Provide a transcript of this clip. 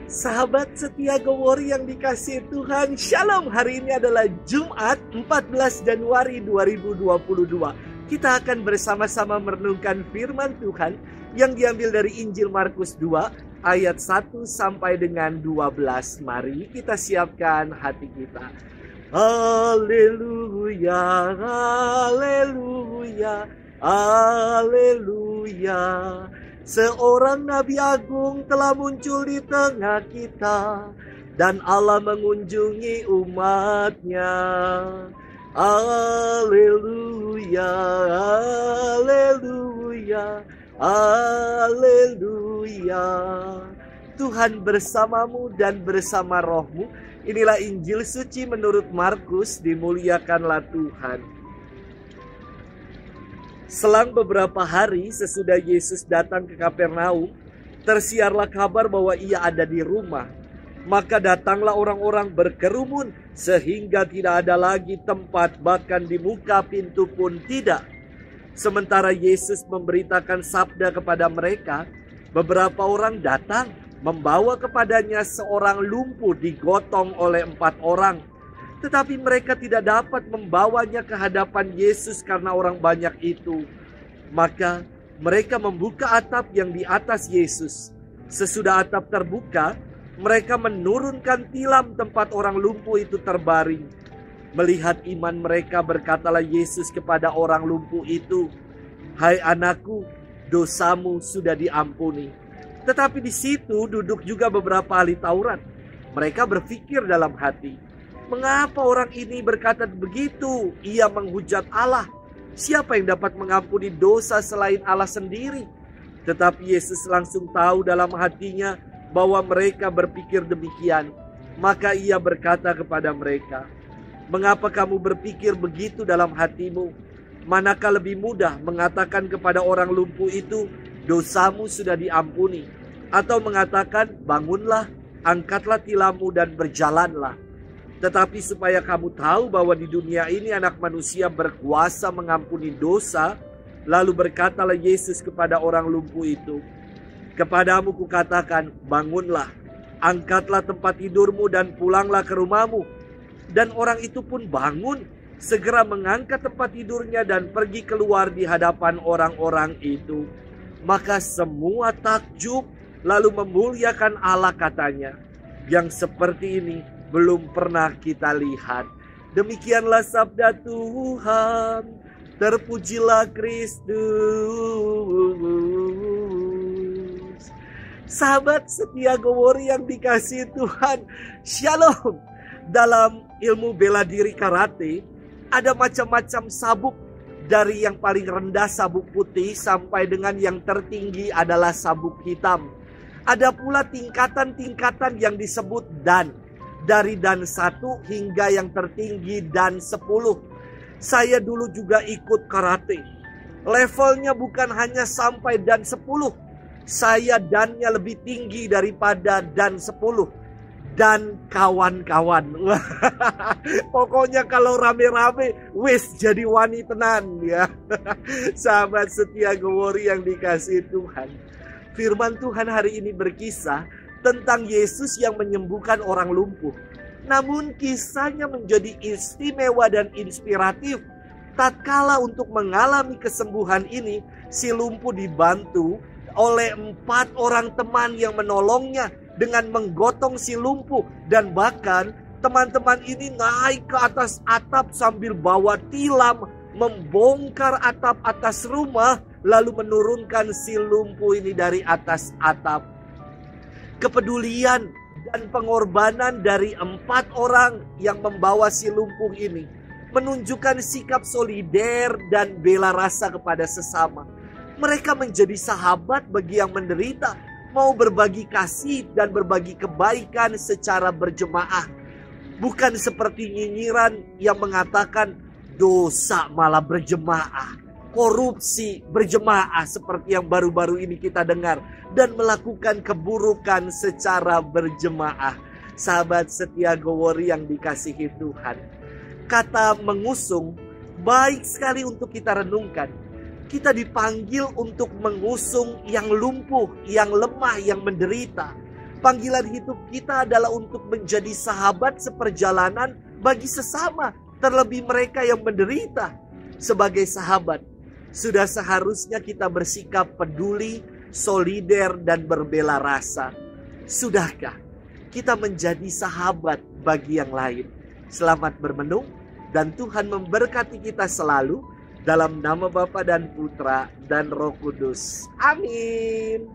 Sahabat setia Gowori yang dikasihi Tuhan, Shalom. Hari ini adalah Jumat 14 Januari 2022. Kita akan bersama-sama merenungkan firman Tuhan yang diambil dari Injil Markus 2 ayat 1 sampai dengan 12. Mari kita siapkan hati kita. Haleluya, haleluya, haleluya. Seorang Nabi Agung telah muncul di tengah kita, dan Allah mengunjungi umatnya. Haleluya, haleluya, haleluya. Tuhan bersamamu dan bersama rohmu. Inilah Injil suci menurut Markus, dimuliakanlah Tuhan. Selang beberapa hari sesudah Yesus datang ke Kapernaum, tersiarlah kabar bahwa ia ada di rumah. Maka datanglah orang-orang berkerumun sehingga tidak ada lagi tempat, bahkan di muka pintu pun tidak. Sementara Yesus memberitakan sabda kepada mereka, beberapa orang datang membawa kepadanya seorang lumpuh digotong oleh 4 orang. Tetapi mereka tidak dapat membawanya ke hadapan Yesus karena orang banyak itu. Maka mereka membuka atap yang di atas Yesus. Sesudah atap terbuka, mereka menurunkan tilam tempat orang lumpuh itu terbaring. Melihat iman mereka, berkatalah Yesus kepada orang lumpuh itu, "Hai anakku, dosamu sudah diampuni." Tetapi di situ duduk juga beberapa ahli Taurat. Mereka berpikir dalam hati, "Mengapa orang ini berkata begitu? Ia menghujat Allah. Siapa yang dapat mengampuni dosa selain Allah sendiri?" Tetapi Yesus langsung tahu dalam hatinya bahwa mereka berpikir demikian. Maka ia berkata kepada mereka, "Mengapa kamu berpikir begitu dalam hatimu? Manakah lebih mudah mengatakan kepada orang lumpuh itu, 'Dosamu sudah diampuni,' atau mengatakan, 'Bangunlah, angkatlah tilammu dan berjalanlah'? Tetapi supaya kamu tahu bahwa di dunia ini Anak Manusia berkuasa mengampuni dosa." Lalu berkatalah Yesus kepada orang lumpuh itu, "Kepadamu kukatakan, bangunlah, angkatlah tempat tidurmu dan pulanglah ke rumahmu." Dan orang itu pun bangun, segera mengangkat tempat tidurnya dan pergi keluar di hadapan orang-orang itu. Maka semua takjub lalu memuliakan Allah, katanya, "Yang seperti ini belum pernah kita lihat." Demikianlah sabda Tuhan. Terpujilah Kristus. Sahabat setia Gowori yang dikasihi Tuhan, Shalom. Dalam ilmu bela diri karate, ada macam-macam sabuk. Dari yang paling rendah sabuk putih sampai dengan yang tertinggi adalah sabuk hitam. Ada pula tingkatan-tingkatan yang disebut dan. Dari dan 1 hingga yang tertinggi dan 10. Saya dulu juga ikut karate. Levelnya bukan hanya sampai dan 10. Saya dannya lebih tinggi daripada dan 10. Dan kawan-kawan. Pokoknya kalau rame-rame, wis jadi wani tenan ya. Sahabat setia Gowori yang dikasihi Tuhan. Firman Tuhan hari ini berkisah tentang Yesus yang menyembuhkan orang lumpuh. Namun kisahnya menjadi istimewa dan inspiratif. Tatkala untuk mengalami kesembuhan ini, si lumpuh dibantu oleh 4 orang teman yang menolongnya dengan menggotong si lumpuh. Dan bahkan teman-teman ini naik ke atas atap sambil bawa tilam, membongkar atap atas rumah, lalu menurunkan si lumpuh ini dari atas atap. Kepedulian dan pengorbanan dari 4 orang yang membawa si lumpuh ini menunjukkan sikap solider dan bela rasa kepada sesama. Mereka menjadi sahabat bagi yang menderita, mau berbagi kasih dan berbagi kebaikan secara berjemaah. Bukan seperti nyinyiran yang mengatakan dosa malah berjemaah, korupsi berjemaah seperti yang baru-baru ini kita dengar, dan melakukan keburukan secara berjemaah. Sahabat setia Gowori yang dikasihi Tuhan, kata mengusung baik sekali untuk kita renungkan. Kita dipanggil untuk mengusung yang lumpuh, yang lemah, yang menderita. Panggilan hidup kita adalah untuk menjadi sahabat seperjalanan bagi sesama, terlebih mereka yang menderita. Sebagai sahabat, sudah seharusnya kita bersikap peduli, solider, dan berbela rasa. Sudahkah kita menjadi sahabat bagi yang lain? Selamat bermenung, dan Tuhan memberkati kita selalu. Dalam nama Bapa dan Putra dan Roh Kudus. Amin.